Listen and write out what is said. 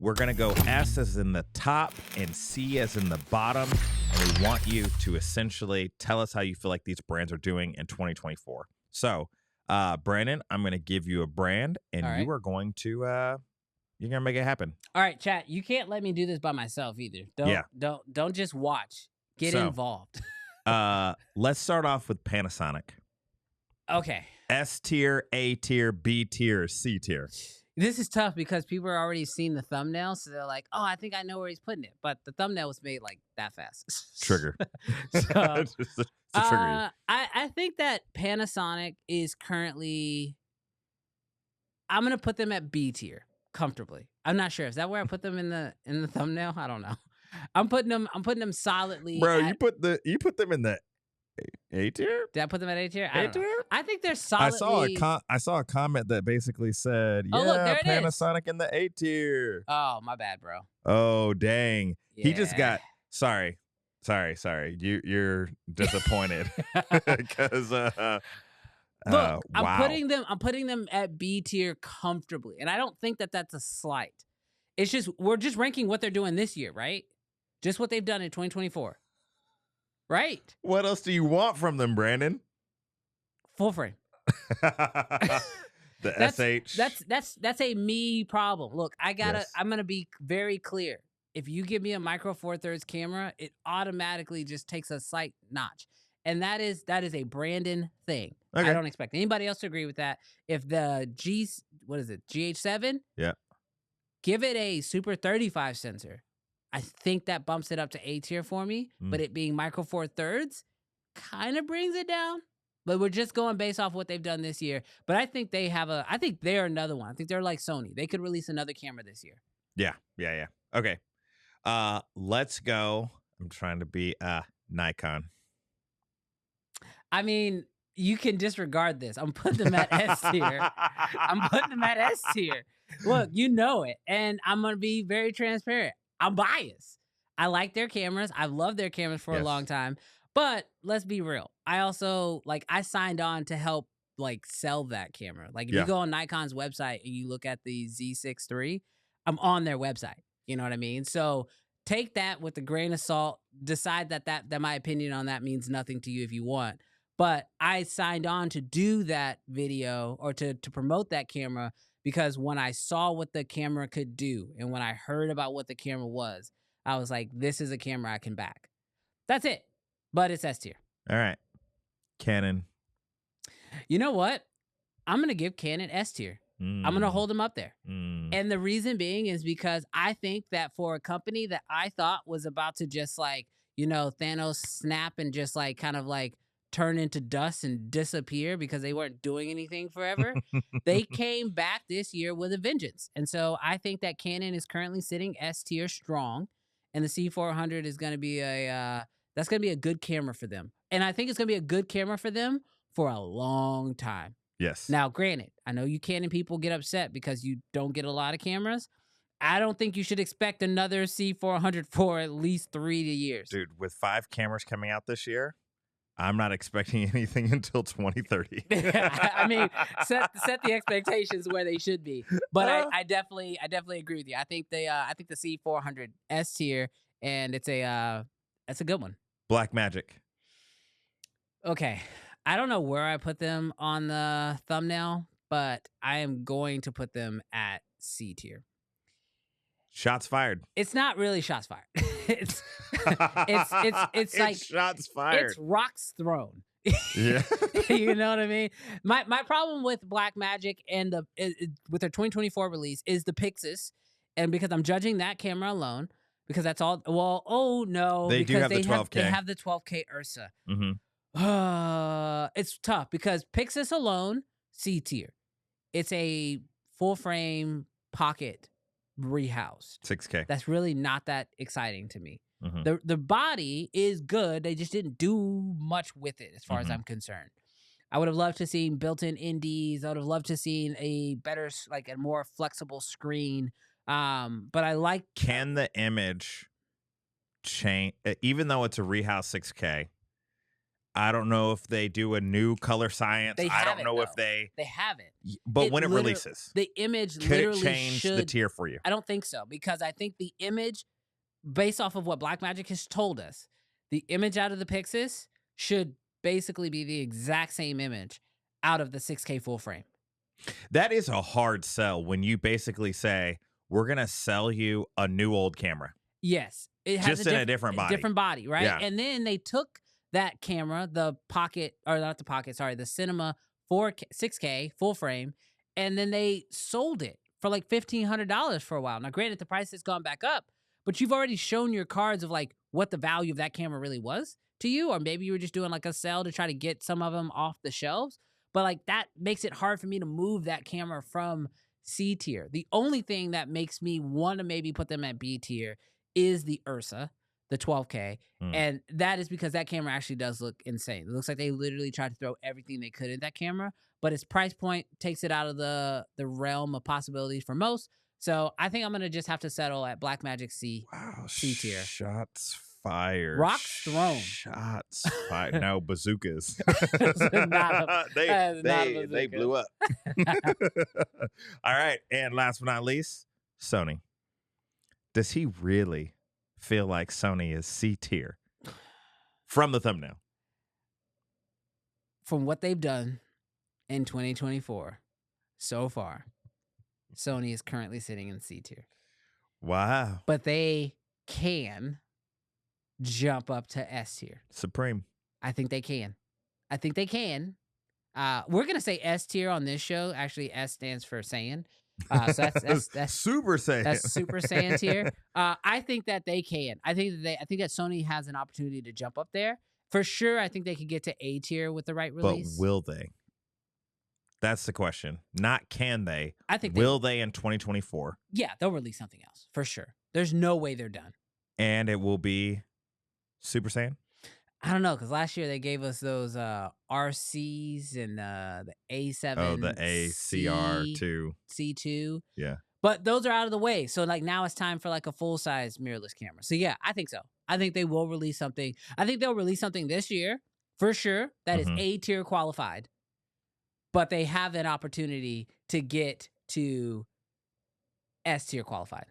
We're going to go S as in the top and C as in the bottom. And we want you to essentially tell us how you feel like these brands are doing in 2024. So, Brandon, I'm going to give you a brand, and All right. you are going to, you're going to make it happen. All right, chat. You can't let me do this by myself either. Don't just watch. Get involved. Let's start off with Panasonic. Okay. S tier, A tier, B tier, C tier. This is tough because people are already seen the thumbnail, so they're like, "Oh, I think I know where he's putting it," but the thumbnail was made like that fast. Trigger. So, Just to trigger you. I think that Panasonic is currently. I'm gonna put them at B tier comfortably. I'm not sure. Is that where I put them in the thumbnail? I don't know. I'm putting them solidly. Bro, you put them in the A tier? Did I put them at A tier? I don't know. tier? I think they're solidly. I saw a comment that basically said, Oh, look, there it is. Panasonic in the A tier. Oh, my bad, bro. Oh, dang. Yeah. He just got sorry. You're disappointed because Look, wow. I'm putting them at B tier comfortably, and I don't think that that's a slight. It's just we're just ranking what they're doing this year, right? Just what they've done in 2024, right? What else do you want from them, Brandon? Full frame. The SH. That's a me problem. Look, I'm gonna be very clear. If you give me a micro four thirds camera, it automatically just takes a slight notch. And that is a Brandon thing. Okay. I don't expect anybody else to agree with that. If the GH7? Yeah. Give it a Super 35 sensor. I think that bumps it up to A tier for me. But it being micro four thirds kind of brings it down. But we're just going based off what they've done this year. But I think I think they're another one. I think they're like Sony. They could release another camera this year. Yeah. Okay. Let's go. I'm trying to be Nikon. I mean, you can disregard this. I'm putting them at S tier. Look, you know it. And I'm going to be very transparent. I'm biased. I like their cameras. I've loved their cameras for a long time. But let's be real. I also, I signed on to help, sell that camera. If you go on Nikon's website and you look at the Z6 III, I'm on their website. You know what I mean? So take that with a grain of salt. Decide that my opinion on that means nothing to you if you want. But I signed on to do that video or to promote that camera because when I saw what the camera could do and when I heard about what the camera was, I was like, this is a camera I can back. That's it. But it's S tier. All right. Canon. You know what? I'm going to give Canon S tier. I'm going to hold them up there. And the reason being is because I think that for a company that I thought was about to just Thanos snap and just turn into dust and disappear because they weren't doing anything forever, they came back this year with a vengeance. And so I think that Canon is currently sitting S tier strong, and the C400 is going to be that's going to be a good camera for them. And I think it's going to be a good camera for them for a long time. Yes. Now, granted, I know you Canon people get upset because you don't get a lot of cameras. I don't think you should expect another C400 for at least 3 years. Dude, with 5 cameras coming out this year, I'm not expecting anything until 2030. I mean, set the expectations where they should be. But I definitely agree with you. I think the C400 S tier, and it's a good one. Blackmagic. Okay, I don't know where I put them on the thumbnail, but I am going to put them at C tier. Shots fired. It's not really shots fired. it's like shots fired. It's rocks thrown. Yeah. You know what I mean? My problem with Blackmagic and with their 2024 release is the Pixis, and because I'm judging that camera alone, because that's all. Well, oh no, they do have the 12K. They have the 12K Ursa. Mm-hmm. It's tough because Pixis alone, C tier. It's a full frame pocket rehoused 6K. That's really not that exciting to me. Mm-hmm. The body is good. They just didn't do much with it as far as I'm concerned. I would have loved to see built-in indies. I would have loved to see a better, a more flexible screen. But I like. Can the image change, even though it's a rehouse 6K? I don't know if they do a new color science. They I don't haven't, know if though. they They haven't. but when it releases, The image could it literally change the should. tier for you? I don't think so, because I think the image, based off of what Blackmagic has told us, the image out of the Pixis should basically be the exact same image out of the 6K full frame. That is a hard sell when you basically say, we're going to sell you a new old camera. Yes. It has Just in a different body. Different body, right? Yeah. And then they took that camera, the Pocket, or not the Pocket, sorry, the Cinema 6K full frame, and then they sold it for like $1,500 for a while. Now, granted, the price has gone back up, but you've already shown your cards of like what the value of that camera really was to you, or maybe you were just doing like a sale to try to get some of them off the shelves. But like that makes it hard for me to move that camera from C tier. The only thing that makes me want to maybe put them at B tier is the Ursa, the 12K. And that is because that camera actually does look insane. It looks like they literally tried to throw everything they could at that camera, but its price point takes it out of the realm of possibilities for most. So I think I'm going to just have to settle at Blackmagic C. Wow. C tier. Shots fired. Rocks thrown. Shots fired. No, bazookas. They blew up. All right. And last but not least, Sony. Does he really feel like Sony is C tier from the thumbnail? From what they've done in 2024 so far, Sony is currently sitting in C tier. Wow. But they can jump up to S tier. Supreme. I think they can. We're going to say S tier on this show. Actually, S stands for Saiyan. So that's Super Saiyan. That's Super Saiyan tier. I think that they can. I think that Sony has an opportunity to jump up there. For sure, I think they could get to A tier with the right release. But will they? That's the question. Not can they. I think will they in 2024? Yeah, they'll release something else for sure. There's no way they're done. And it will be Super Saiyan? I don't know, because last year they gave us those RCs and the A7. Oh, the ACR2. C2. Yeah. But those are out of the way. So like now it's time for like a full-size mirrorless camera. So yeah, I think so. I think they will release something. I think they'll release something this year for sure that is A tier qualified. But they have an opportunity to get to S tier qualified.